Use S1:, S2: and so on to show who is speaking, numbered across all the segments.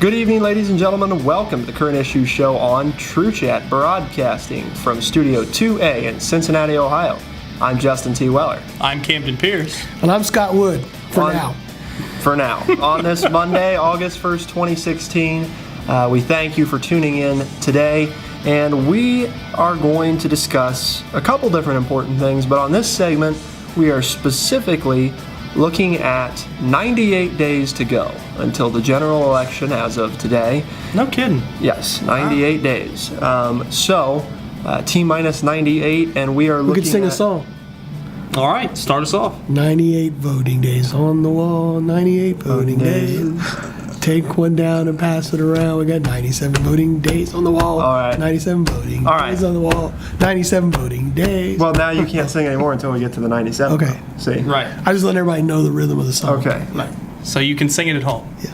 S1: Good evening, ladies and gentlemen, and welcome to the Current Issues Show on TrueChat, broadcasting from Studio 2A in Cincinnati, Ohio. I'm Justin T. Weller.
S2: I'm Camden Pierce.
S3: And I'm Scott Wood, for now.
S1: For now. On this Monday, August 1st, 2016, we thank you for tuning in today, and we are going to discuss a couple different important things, but on this segment, we are specifically looking at 98 days to go until the general election as of today.
S2: No kidding.
S1: Yes, 98 days. T-minus 98, and we are looking at...
S3: We could sing a song.
S2: All right, start us off.
S3: 98 voting days on the wall, 98 voting days. Take one down and pass it around. We got 97 voting days on the wall.
S1: All right.
S3: 97 voting days on the wall. 97 voting days.
S1: Well, now you can't sing anymore until we get to the 97.
S3: Okay.
S1: See?
S2: Right.
S3: I just let everybody know the rhythm of the song.
S1: Okay.
S2: Right. So you can sing it at home.
S3: Yeah.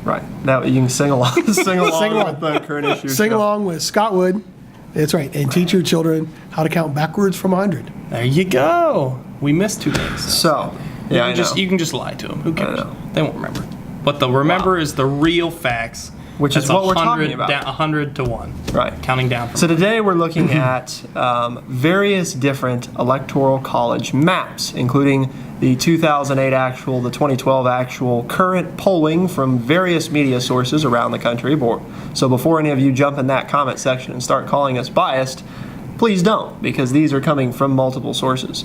S1: Right. Now you can sing along. Sing along with the Current Issues
S3: Sing
S1: Show.
S3: along with Scott Wood. That's right. And teach your children how to count backwards from 100.
S2: There you go. We missed 2 days.
S1: So, yeah, I know.
S2: You can just lie to them. Who cares?
S1: know.
S2: They won't remember. What they'll remember is the real facts.
S1: Which is
S2: That's
S1: what we're talking about.
S2: 100 to 1.
S1: Right.
S2: Counting down from
S1: So today we're looking at various different electoral college maps, including the 2008 actual, the 2012 actual, current polling from various media sources around the country. So before any of you jump in that comment section and start calling us biased, please don't, because these are coming from multiple sources.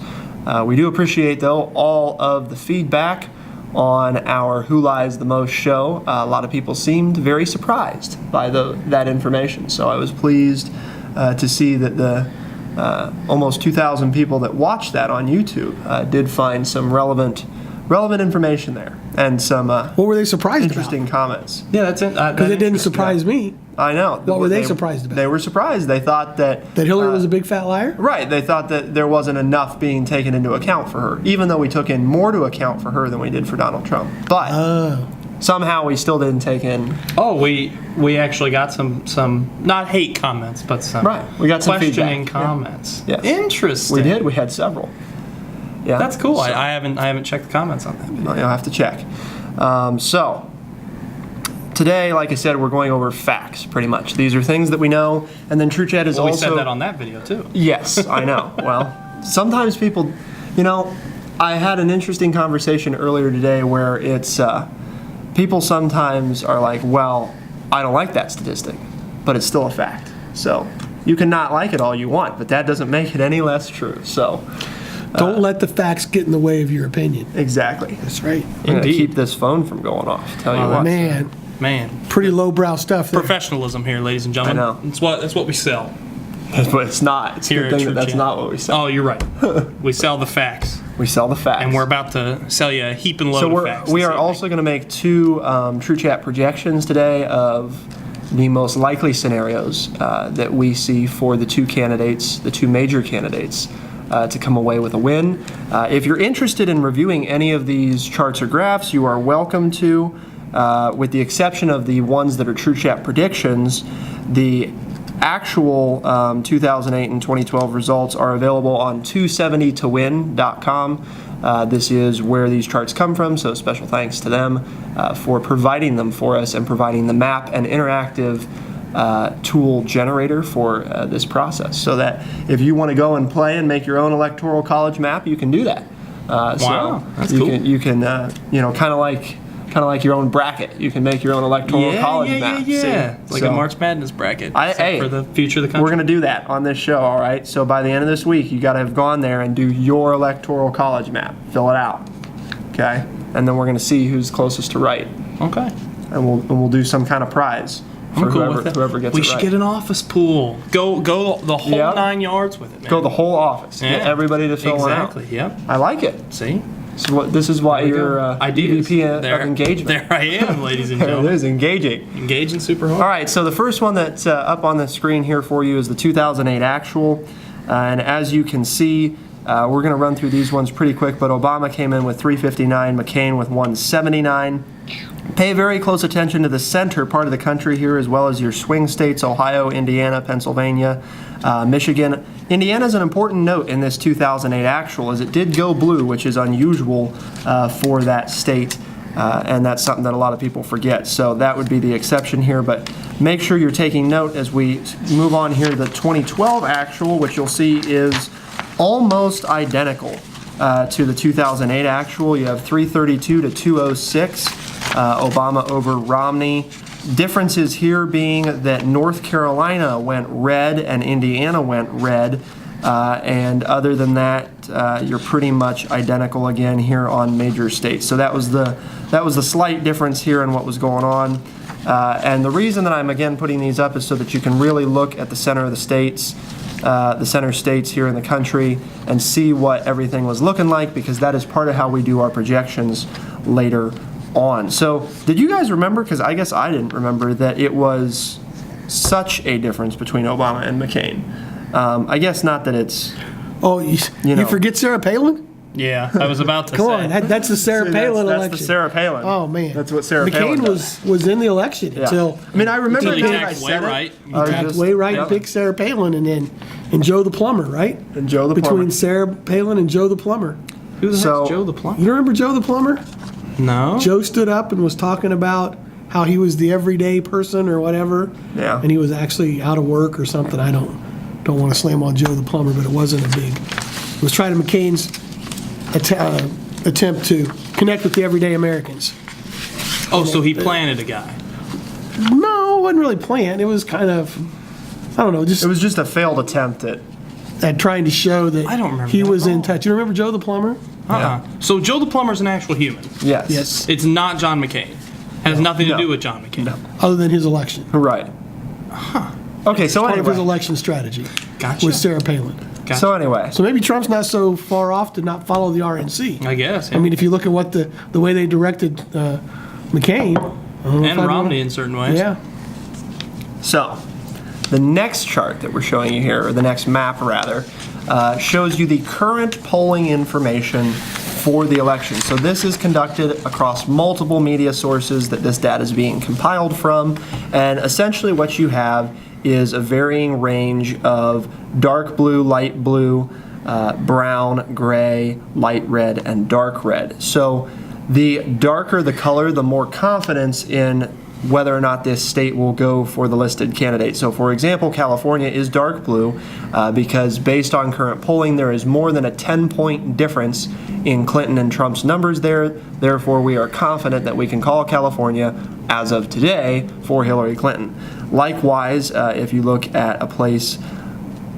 S1: We do appreciate, though, all of the feedback on our Who Lies the Most show. A lot of people seemed very surprised by that information, so I was pleased to see that the almost 2,000 people that watched that on YouTube did find some relevant information there, and some
S3: What were they surprised
S1: interesting comments.
S2: Yeah, that's it.
S3: Because it didn't surprise me.
S1: I know.
S3: What were they surprised about?
S1: They were surprised. They thought that
S3: That Hillary was a big fat liar?
S1: right. They thought that there wasn't enough being taken into account for her, even though we took in more to account for her than we did for Donald Trump. But somehow we still didn't take in.
S2: Oh, we actually got some not hate comments, but some
S1: We got some
S2: questioning
S1: feedback.
S2: comments.
S1: Yeah. Yes.
S2: Interesting.
S1: We did. We had several. Yeah,
S2: That's cool.
S1: So,
S2: I haven't checked the comments on that.
S1: you'll have to check. So today, like I said, we're going over facts, pretty much. These are things that we know, and then TrueChat is
S2: Well,
S1: also...
S2: we said that on that video, too.
S1: Yes, I know. Well, sometimes people, I had an interesting conversation earlier today where it's, people sometimes are like, well, I don't like that statistic, but it's still a fact. So you can not like it all you want, but that doesn't make it any less true. So
S3: Don't let the facts get in the way of your opinion.
S1: exactly.
S3: That's right.
S1: I'm going to
S2: Indeed.
S1: keep this phone from going off, tell you what.
S3: Man,
S2: Man,
S3: pretty lowbrow stuff there.
S2: professionalism here, ladies and gentlemen.
S1: I know.
S2: That's what we sell.
S1: But it's not. It's a
S2: Here
S1: good
S2: at
S1: thing that that's
S2: TrueChat.
S1: not what we sell.
S2: Oh, you're right. We sell the facts,
S1: We sell the facts.
S2: and we're about to sell you a heap and load
S1: So
S2: of facts.
S1: we
S2: this
S1: are
S2: evening.
S1: also going to make two TrueChat projections today of the most likely scenarios that we see for the two major candidates to come away with a win. If you're interested in reviewing any of these charts or graphs, you are welcome to. With the exception of the ones that are TrueChat predictions, the actual 2008 and 2012 results are available on 270towin.com. This is where these charts come from, so special thanks to them for providing them for us and providing the map and interactive tool generator for this process, so that if you want to go and play and make your own electoral college map, you can do that.
S2: Wow, that's
S1: you
S2: cool.
S1: You can kind of like your own bracket. You can make your own electoral college map. See?
S2: It's like
S1: So-
S2: a March Madness bracket
S1: hey,
S2: for the future of the country.
S1: We're going to do that on this show, all right? So by the end of this week, you got to have gone there and do your electoral college map. Fill it out, okay? And then we're going to see who's closest to right,
S2: Okay.
S1: and we'll do some kind of prize for
S2: I'm cool with it.
S1: whoever gets
S2: we
S1: it
S2: should
S1: right.
S2: get an office pool. Go the whole
S1: Yeah.
S2: 9 yards with it, man.
S1: Go the whole office. Get
S2: Yeah.
S1: everybody to fill
S2: Exactly.
S1: one out.
S2: Yep.
S1: I like it.
S2: See?
S1: This is why
S2: There we
S1: you're
S2: go. Ideas.
S1: EVP of
S2: There-
S1: engagement.
S2: There I am, ladies and
S1: There it
S2: gentlemen.
S1: is, engaging.
S2: Engaging super hard.
S1: All right, so the first one that's up on the screen here for you is the 2008 actual. And as you can see, we're going to run through these ones pretty quick, but Obama came in with 359, McCain with 179. Pay very close attention to the center part of the country here, as well as your swing states, Ohio, Indiana, Pennsylvania, Michigan. Indiana is an important note in this 2008 actual, as it did go blue, which is unusual for that state. And that's something that a lot of people forget. So that would be the exception here. But make sure you're taking note as we move on here. The 2012 actual, which you'll see is almost identical to the 2008 actual. You have 332 to 206, Obama over Romney. Differences here being that North Carolina went red and Indiana went red. And other than that, you're pretty much identical again here on major states. So that was the slight difference here in what was going on. And the reason that I'm again putting these up is so that you can really look at the center of the states, the center states here in the country, and see what everything was looking like, because that is part of how we do our projections later on. So did you guys remember, because I guess I didn't remember, that it was such a difference between Obama and McCain? I guess not that it's...
S3: Oh, you
S1: know.
S3: forget Sarah Palin?
S2: Yeah, I was about to
S3: Come
S2: say.
S3: on, that's the Sarah Palin election.
S1: That's the Sarah Palin.
S3: Oh, man.
S1: That's what Sarah Palin
S3: McCain
S1: does.
S3: was in the election until...
S1: I mean, I remember
S2: Until he
S1: that I
S2: tacked way
S1: said
S2: right.
S1: it. I was
S3: Tacked
S1: just-
S3: way right
S1: yep.
S3: and picked Sarah Palin, and Joe the plumber, right?
S1: And Joe the
S3: Between
S1: plumber.
S3: Sarah Palin and Joe the plumber.
S2: Who the
S1: So-
S2: heck's Joe the Plumber?
S3: You remember Joe the plumber?
S2: No.
S3: Joe stood up and was talking about how he was the everyday person or whatever.
S1: Yeah.
S3: And he was actually out of work or something. I don't want to slam on Joe the plumber, but it wasn't a big... It was trying to McCain's attempt to connect with the everyday Americans.
S2: Oh, so he planted a guy.
S3: No, it wasn't really planned. It was kind of, I don't know, just
S1: It was just a failed attempt at...
S3: trying to show that
S2: I don't remember
S3: he
S2: that
S3: was
S2: at
S3: in
S2: all.
S3: touch. You remember Joe the plumber?
S2: So Joe the Plumber's an actual human.
S1: Yes.
S3: Yes.
S2: It's not John McCain. Has nothing to
S1: No.
S2: do with John McCain.
S1: No.
S3: Other than his election.
S1: Right. Okay, so
S3: Part of his
S1: anyway.
S3: election strategy
S2: Gotcha.
S3: with Sarah Palin.
S2: Gotcha.
S1: So anyway.
S3: So maybe Trump's not so far off to not follow the RNC.
S2: I guess.
S3: I mean, if you look at what the way they directed McCain. I don't know if
S2: and
S3: I'd
S2: Romney
S3: wanna-
S2: in certain ways.
S3: Yeah.
S1: So, the next chart that we're showing you here, or the next map rather, shows you the current polling information for the election. So this is conducted across multiple media sources that this data is being compiled from, and essentially what you have is a varying range of dark blue, light blue, brown, gray, light red, and dark red. So the darker the color, the more confidence in whether or not this state will go for the listed candidate. So for example, California is dark blue because based on current polling, there is more than a 10-point difference in Clinton and Trump's numbers there. Therefore, we are confident that we can call California, as of today, for Hillary Clinton. Likewise, if you look at a place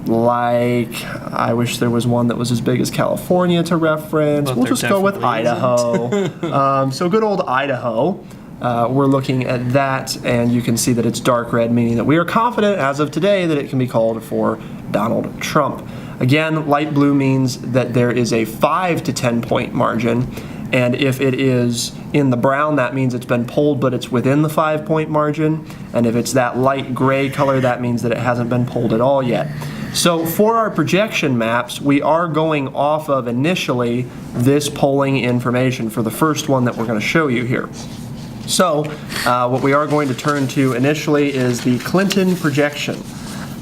S1: like, I wish there was one that was as big as California to reference.
S2: But
S1: We'll
S2: there
S1: just go with
S2: definitely
S1: Idaho. So good old Idaho. We're looking at that, and you can see that it's dark red, meaning that we are confident as of today that it can be called for Donald Trump. Again, light blue means that there is a 5 to 10 point margin, and if it is in the brown, that means it's been polled, but it's within the 5-point margin, and if it's that light gray color, that means that it hasn't been polled at all yet. So for our projection maps, we are going off of initially this polling information for the first one that we're going to show you here. So what we are going to turn to initially is the Clinton projection.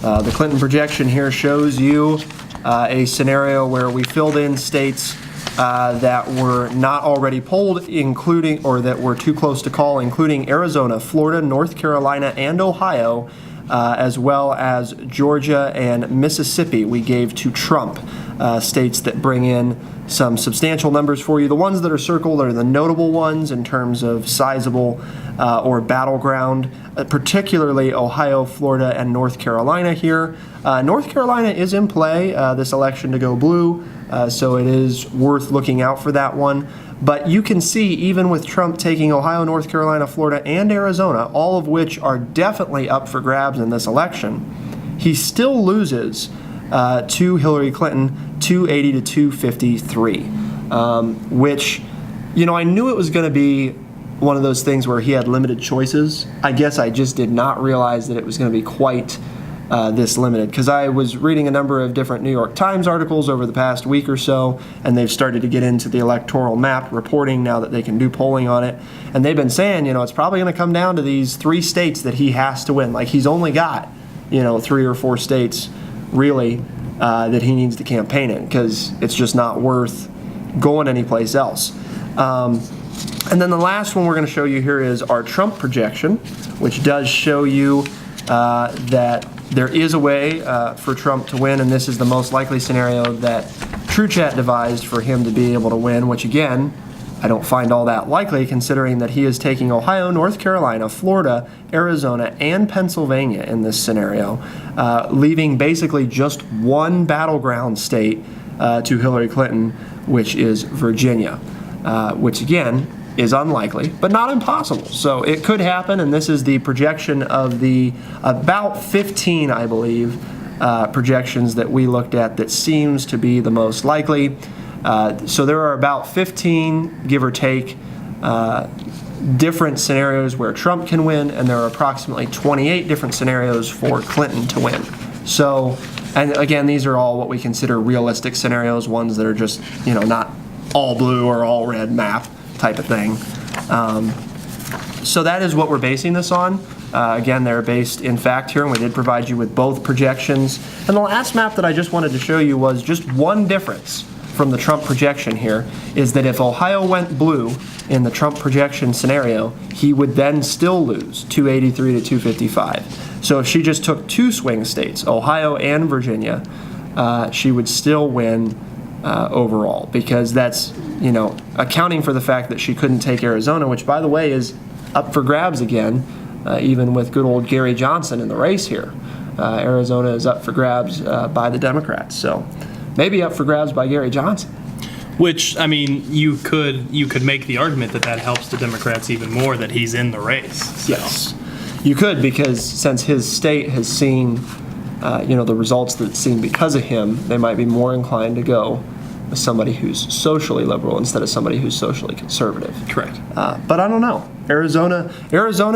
S1: The Clinton projection here shows you a scenario where we filled in states that were not already polled, including, or that were too close to call, including Arizona, Florida, North Carolina, and Ohio, as well as Georgia and Mississippi we gave to Trump, states that bring in some substantial numbers for you. The ones that are circled are the notable ones in terms of sizable or battleground, particularly Ohio, Florida, and North Carolina here. North Carolina is in play this election to go blue, so it is worth looking out for that one. But you can see, even with Trump taking Ohio, North Carolina, Florida, and Arizona, all of which are definitely up for grabs in this election, he still loses to Hillary Clinton 280 to 253, which, you know, I knew it was going to be one of those things where he had limited choices. I guess I just did not realize that it was going to be quite this limited, because I was reading a number of different New York Times articles over the past week or so, and they've started to get into the electoral map reporting now that they can do polling on it, and they've been saying, you know, it's probably going to come down to these 3 states that he has to win. Like, he's only got, you know, 3 or 4 states really that he needs to campaign in, because it's just not worth going anyplace else. And then the last one we're going to show you here is our Trump projection, which does show you that there is a way for Trump to win, and this is the most likely scenario that TrueChat devised for him to be able to win, which again, I don't find all that likely considering that he is taking Ohio, North Carolina, Florida, Arizona, and Pennsylvania in this scenario, leaving basically just one battleground state to Hillary Clinton, which is Virginia, which again is unlikely, but not impossible. So it could happen, and this is the projection of the about 15, I believe, projections that we looked at that seems to be the most likely. So there are about 15, give or take, different scenarios where Trump can win, and there are approximately 28 different scenarios for Clinton to win. So, and again, these are all what we consider realistic scenarios, ones that are just, not all blue or all red map type of thing. So that is what we're basing this on. Again, they're based in fact here, and we did provide you with both projections. And the last map that I just wanted to show you was just one difference from the Trump projection here, is that if Ohio went blue in the Trump projection scenario, he would then still lose 283 to 255. So if she just took two swing states, Ohio and Virginia, she would still win overall, because that's, accounting for the fact that she couldn't take Arizona, which by the way is up for grabs again, even with good old Gary Johnson in the race here. Arizona is up for grabs by the Democrats, so maybe up for grabs by Gary Johnson.
S2: Which, I mean, you could make the argument that helps the Democrats even more that he's in the race. So.
S1: Yes, you could, because since his state has seen, the results that it's seen because of him, they might be more inclined to go with somebody who's socially liberal instead of somebody who's socially conservative.
S2: Correct.
S1: But I don't know. Arizona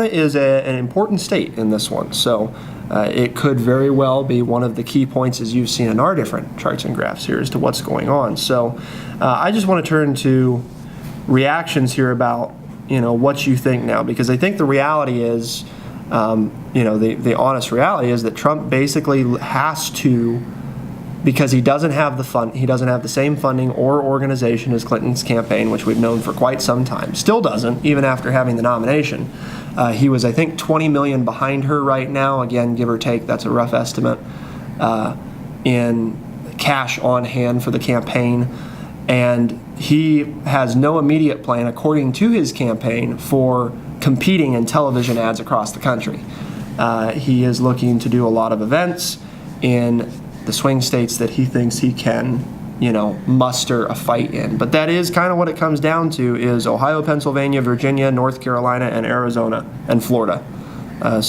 S1: is an important state in this one, so it could very well be one of the key points, as you've seen in our different charts and graphs here, as to what's going on. So I just want to turn to reactions here about what you think now, because I think the reality is, the honest reality is that Trump basically has to, because he doesn't have the same funding or organization as Clinton's campaign, which we've known for quite some time. Still doesn't, even after having the nomination. He was, I think, 20 million behind her right now. Again, give or take, that's a rough estimate, in cash on hand for the campaign. And he has no immediate plan, according to his campaign, for competing in television ads across the country. He is looking to do a lot of events in the swing states that he thinks he can, muster a fight in. But that is kind of what it comes down to, is Ohio, Pennsylvania, Virginia, North Carolina, and Arizona, and Florida. I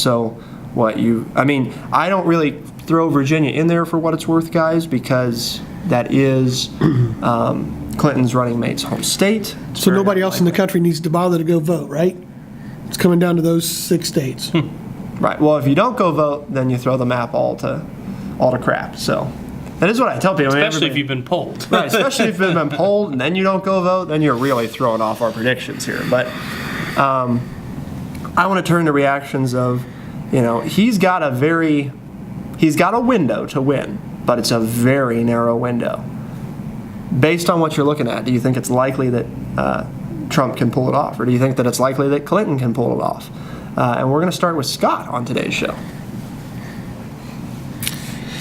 S1: don't really throw Virginia in there for what it's worth, guys, because that is Clinton's running mate's home state.
S3: So nobody else in the country needs to bother to go vote, right? It's coming down to those 6 states.
S1: Right. Well, if you don't go vote, then you throw the map all to crap. So that is what I tell people.
S2: Especially if you've been polled.
S1: Right. Especially if you've been polled and then you don't go vote, then you're really throwing off our predictions here. But I want to turn to reactions of, he's got a window to win, but it's a very narrow window. Based on what you're looking at, do you think it's likely that Trump can pull it off, or do you think that it's likely that Clinton can pull it off? And we're going to start with Scott on today's show.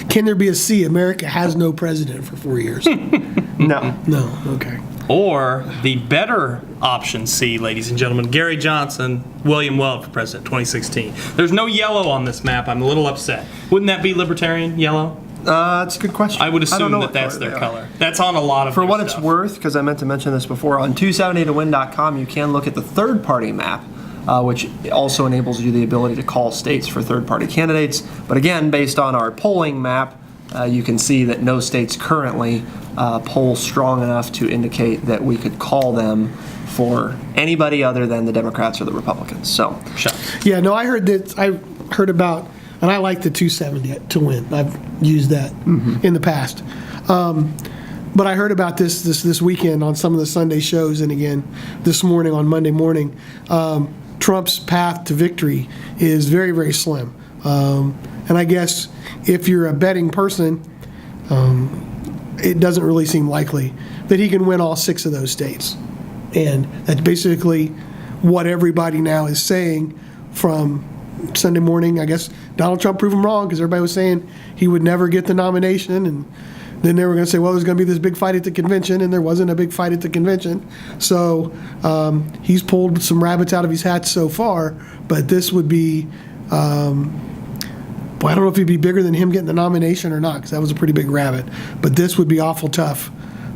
S3: Can there be a C? America has no president for 4 years.
S1: No.
S3: No, okay.
S2: Or the better option C, ladies and gentlemen, Gary Johnson, William Weld for president, 2016. There's no yellow on this map. I'm a little upset. Wouldn't that be libertarian, yellow?
S1: That's a good question.
S2: I would assume
S1: that
S2: that's their color. That's on a lot of
S1: For
S2: their
S1: what
S2: stuff.
S1: it's worth, because I meant to mention this before, on 270towin.com you can look at the third-party map, which also enables you the ability to call states for third-party candidates. But again, based on our polling map, you can see that no states currently poll strong enough to indicate that we could call them for anybody other than the Democrats or the Republicans. So,
S3: yeah, no, I heard about, and I like the 270 to win. I've used that in the past. But I heard about this weekend on some of the Sunday shows, and again this morning on Monday morning. Trump's path to victory is very, very slim. And I guess if you're a betting person, it doesn't really seem likely that he can win all 6 of those states. And that's basically what everybody now is saying from Sunday morning. I guess Donald Trump proved him wrong because everybody was saying he would never get the nomination, and then they were going to say, well, there's going to be this big fight at the convention, and there wasn't a big fight at the convention. So he's pulled some rabbits out of his hat so far, but this would be, well, I don't know if it'd be bigger than him getting the nomination or not, because that was a pretty big rabbit. But this would be awful tough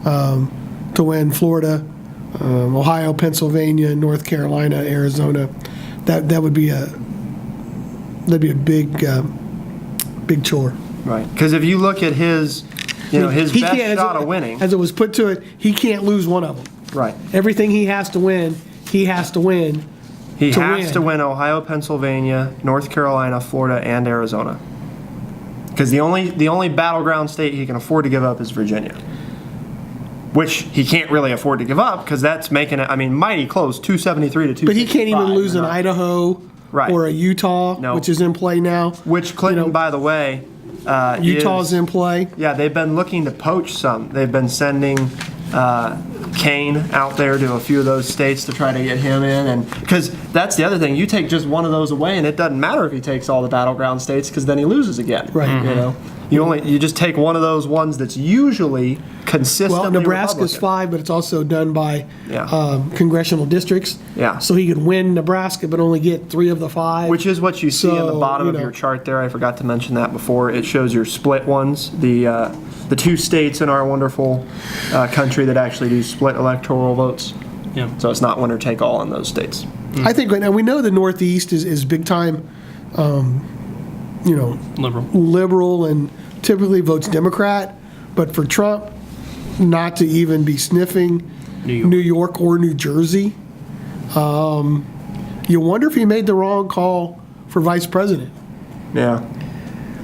S3: to win Florida, Ohio, Pennsylvania, North Carolina, Arizona. That would be that'd be a big chore.
S1: Right. Because if you look at his, his
S3: He
S1: best
S3: can't-
S1: shot of winning.
S3: As it was put to it, he can't lose one of them.
S1: Right.
S3: Everything he has to win, he has to win.
S1: He
S3: to
S1: has
S3: win.
S1: to win Ohio, Pennsylvania, North Carolina, Florida, and Arizona. Because the only battleground state he can afford to give up is Virginia. Which he can't really afford to give up because that's making it, mighty close, 273 to 265.
S3: But he can't even lose an Idaho
S1: Right.
S3: or a Utah,
S1: No.
S3: which is in play now.
S1: Which Clinton, by the way,
S3: Utah's in play.
S1: Yeah, they've been looking to poach some. They've been sending Kane out there to a few of those states to try to get him in, and because that's the other thing, you take just one of those away, and it doesn't matter if he takes all the battleground states because then he loses again.
S3: Right.
S1: You just take one of those ones that's usually consistently
S3: Well, Nebraska's
S1: Republican.
S3: 5, but it's also done by
S1: Yeah.
S3: congressional districts.
S1: Yeah.
S3: So he could win Nebraska, but only get 3 of the 5.
S1: Which is what you see in the
S3: So,
S1: bottom of
S3: you know.
S1: your chart there. I forgot to mention that before. It shows your split ones, the 2 states in our wonderful country that actually do split electoral votes.
S2: Yeah.
S1: So it's not winner take all in those states.
S3: I think right now we know the Northeast is big time,
S2: Liberal.
S3: liberal and typically votes Democrat, but for Trump not to even be sniffing
S2: New York.
S3: or New Jersey, you wonder if he made the wrong call for vice president.
S1: Yeah.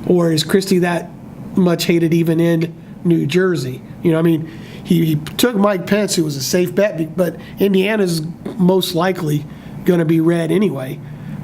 S3: Or is Christie that much hated even in New Jersey? He took Mike Pence, who was a safe bet, but Indiana's most likely going to be red anyway.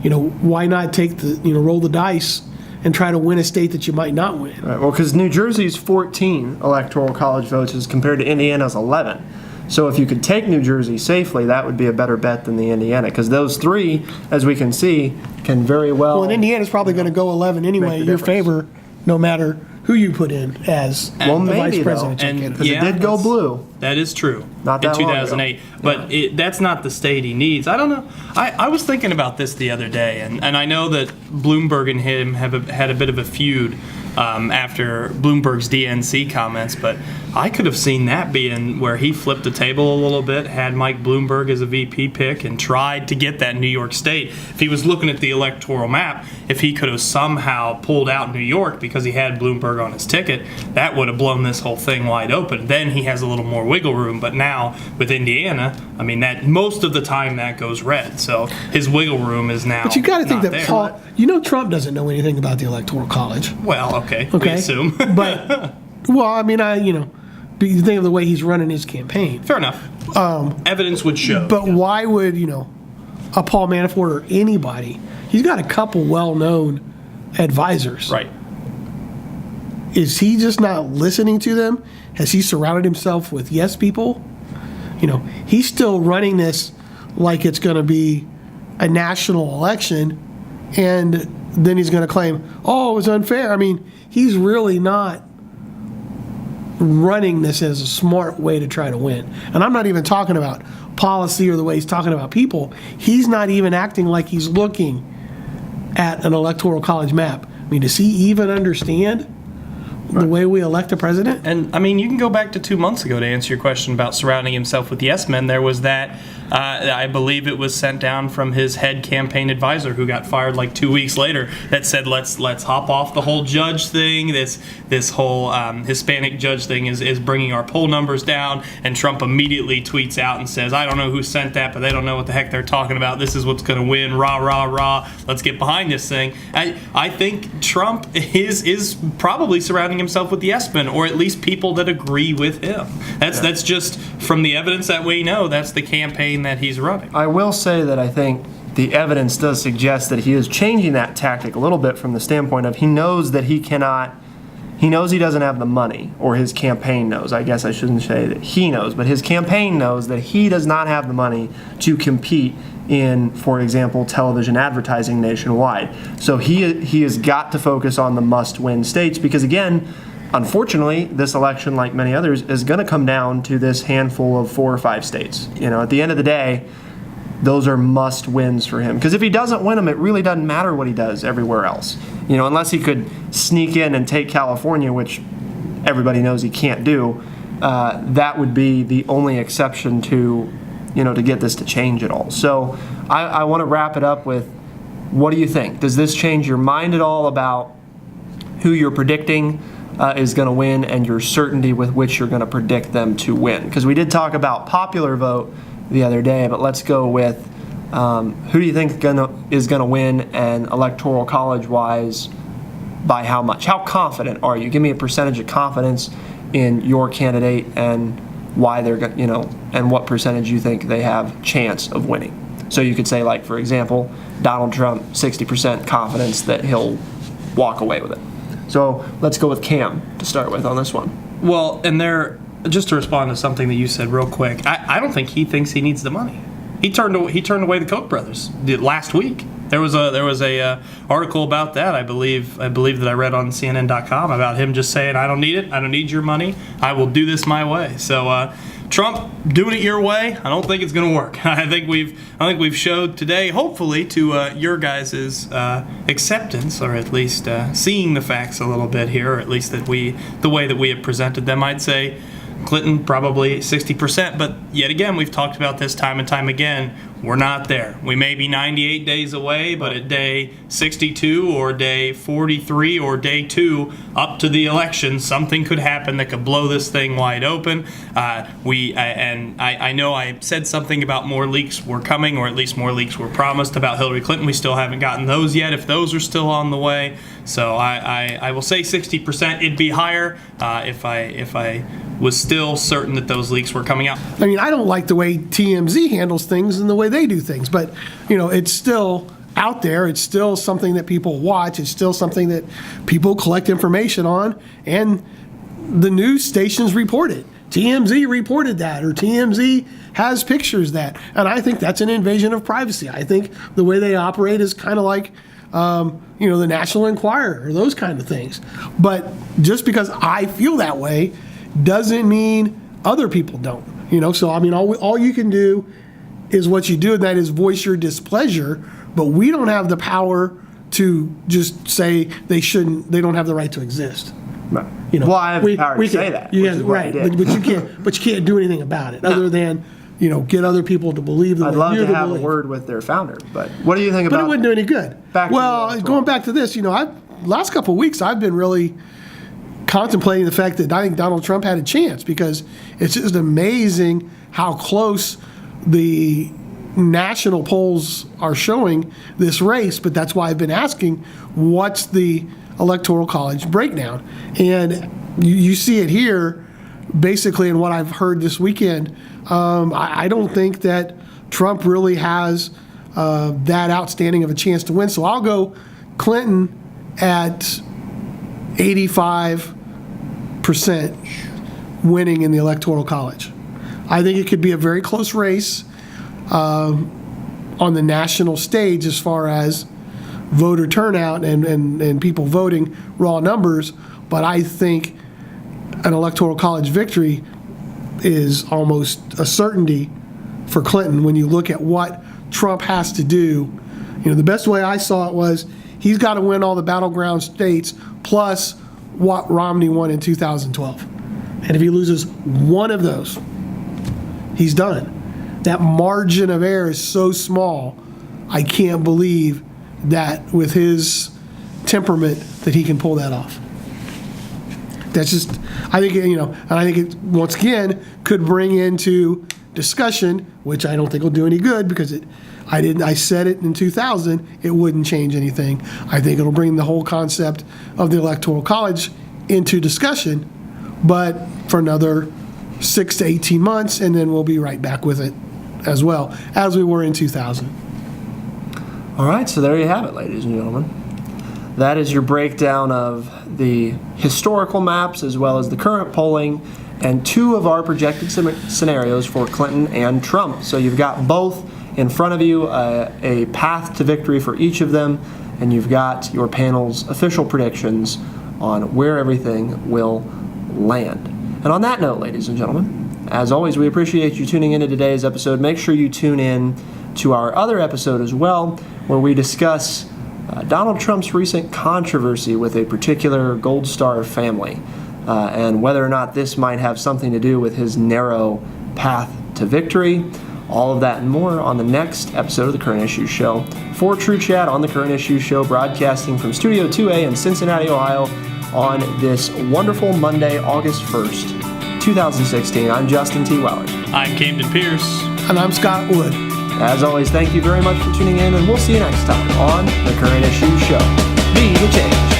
S3: Why not take roll the dice and try to win a state that you might not win?
S1: Right. Well, because New Jersey's 14 electoral college votes as compared to Indiana's 11. So if you could take New Jersey safely, that would be a better bet than the Indiana, because those 3, as we can see, can very well.
S3: Well, and Indiana's probably going to go 11 anyway
S1: Make
S3: in
S1: the
S3: your
S1: difference.
S3: favor, no matter who you put in as
S1: Well,
S3: the
S1: maybe,
S3: vice
S1: though.
S3: presidential
S2: And-
S3: candidate.
S1: Because it did go
S2: that's-
S1: blue.
S2: That is true.
S1: Not
S2: in
S1: that long ago.
S2: 2008. But that's not the state he needs. I don't know. I was thinking about this the other day, and I know that Bloomberg and him have had a bit of a feud after Bloomberg's DNC comments, but I could have seen that being where he flipped the table a little bit, had Mike Bloomberg as a VP pick, and tried to get that New York State. If he was looking at the electoral map, if he could have somehow pulled out New York because he had Bloomberg on his ticket, that would have blown this whole thing wide open. Then he has a little more wiggle room, but now with Indiana, that most of the time that goes red, so his wiggle room is now.
S3: But you got to think
S2: not
S3: that
S2: there.
S3: Paul, Trump doesn't know anything about the Electoral College.
S2: Well, okay, we
S3: Okay,
S2: assume.
S3: but you think of the way he's running his campaign.
S2: Fair enough. Evidence would show.
S3: But why would a Paul Manafort or anybody? He's got a couple well-known advisors.
S2: Right.
S3: Is he just not listening to them? Has he surrounded himself with yes people? He's still running this like it's going to be a national election, and then he's going to claim, oh, it was unfair. He's really not running this as a smart way to try to win. And I'm not even talking about policy or the way he's talking about people. He's not even acting like he's looking at an electoral college map. Does he even understand the way we elect a president?
S2: And you can go back to 2 months ago to answer your question about surrounding himself with yes men. There was that, I believe it was sent down from his head campaign advisor who got fired like 2 weeks later that said, let's hop off the whole judge thing. This whole Hispanic judge thing is bringing our poll numbers down. And Trump immediately tweets out and says, I don't know who sent that, but they don't know what the heck they're talking about. This is what's going to win. Rah, rah, rah. Let's get behind this thing. I think Trump is probably surrounding himself with yes men, or at least people that agree with him. That's just from the evidence that we know. That's the campaign that he's running.
S1: I will say that I think the evidence does suggest that he is changing that tactic a little bit from the standpoint of he knows that he cannot he knows he doesn't have the money, or his campaign knows. I guess I shouldn't say that he knows, but his campaign knows that he does not have the money to compete in, for example, television advertising nationwide. So he has got to focus on the must-win states because, again, unfortunately, this election, like many others, is going to come down to this handful of 4 or 5 states. At the end of the day, those are must-wins for him. Because if he doesn't win them, it really doesn't matter what he does everywhere else. Unless he could sneak in and take California, which everybody knows he can't do, that would be the only exception to get this to change at all. So I want to wrap it up with, what do you think? Does this change your mind at all about who you're predicting is going to win and your certainty with which you're going to predict them to win? Because we did talk about popular vote the other day, but let's go with who do you think is going to win, and electoral college-wise, by how much? How confident are you? Give me a percentage of confidence in your candidate and why they're and what percentage you think they have chance of winning. So you could say, like, for example, Donald Trump, 60% confidence that he'll walk away with it. So let's go with Cam to start with on this one.
S2: Well, and just to respond to something that you said real quick, I don't think he thinks he needs the money. He turned away the Koch brothers last week. There was a article about that. I believe that I read on CNN.com about him just saying, "I don't need it. I don't need your money. I will do this my way." So Trump, doing it your way, I don't think it's going to work. I think we've showed today, hopefully, to your guys' acceptance, or at least seeing the facts a little bit here, or at least that the way that we have presented them. I'd say Clinton probably 60%, but yet again, we've talked about this time and time again. We're not there. We may be 98 days away, but at day 62 or day 43 or day 2 up to the election, something could happen that could blow this thing wide open. I know I said something about more leaks were coming, or at least more leaks were promised about Hillary Clinton. We still haven't gotten those yet, if those are still on the way. So I will say 60%. It'd be higher if I was still certain that those leaks were coming out.
S3: I mean, I don't like the way TMZ handles things and the way they do things, but it's still out there. It's still something that people watch. It's still something that people collect information on, and the news stations report it. TMZ reported that, or TMZ has pictures that, and I think that's an invasion of privacy. I think the way they operate is kind of like the National Enquirer or those kind of things. But just because I feel that way doesn't mean other people don't. So I mean, all you can do is what you do, and that is voice your displeasure. But we don't have the power to just say they don't have the right to exist.
S1: Right. Well, I have the power to say that.
S3: Right, but you can't do anything about it other than get other people to believe the way you believe.
S1: I'd love to have a word with their founder, but what do you think about?
S3: But it wouldn't do any good. Going back to this, last couple of weeks I've been really contemplating the fact that I think Donald Trump had a chance, because it's just amazing how close the national polls are showing this race. But that's why I've been asking, what's the Electoral College breakdown? And you see it here, basically, in what I've heard this weekend. I don't think that Trump really has that outstanding of a chance to win. So I'll go Clinton at 85% winning in the Electoral College. I think it could be a very close race on the national stage as far as voter turnout and people voting, raw numbers, but I think an Electoral College victory is almost a certainty for Clinton when you look at what Trump has to do. The best way I saw it was he's got to win all the battleground states plus what Romney won in 2012. And if he loses one of those, he's done. That margin of error is so small, I can't believe that with his temperament that he can pull that off. That's just, I think, and I think it, once again, could bring into discussion, which I don't think will do any good, because I said it in 2000, it wouldn't change anything. I think it'll bring the whole concept of the Electoral College into discussion, but for another 6 to 18 months, and then we'll be right back with it as well, as we were in 2000.
S1: All right, so there you have it, ladies and gentlemen. That is your breakdown of the historical maps as well as the current polling and two of our projected scenarios for Clinton and Trump. So you've got both in front of you, a path to victory for each of them, and you've got your panel's official predictions on where everything will land. And on that note, ladies and gentlemen, as always, we appreciate you tuning into today's episode. Make sure you tune in to our other episode as well, where we discuss Donald Trump's recent controversy with a particular Gold Star family, and whether or not this might have something to do with his narrow path to victory. All of that and more on the next episode of The Current Issues Show. For TrueChat on The Current Issues Show, broadcasting from Studio 2A in Cincinnati, Ohio, on this wonderful Monday, August 1st, 2016. I'm Justin T. Weller.
S2: I'm Camden Pierce.
S3: And I'm Scott Wood.
S1: As always, thank you very much for tuning in, and we'll see you next time on The Current Issues Show. Be the change.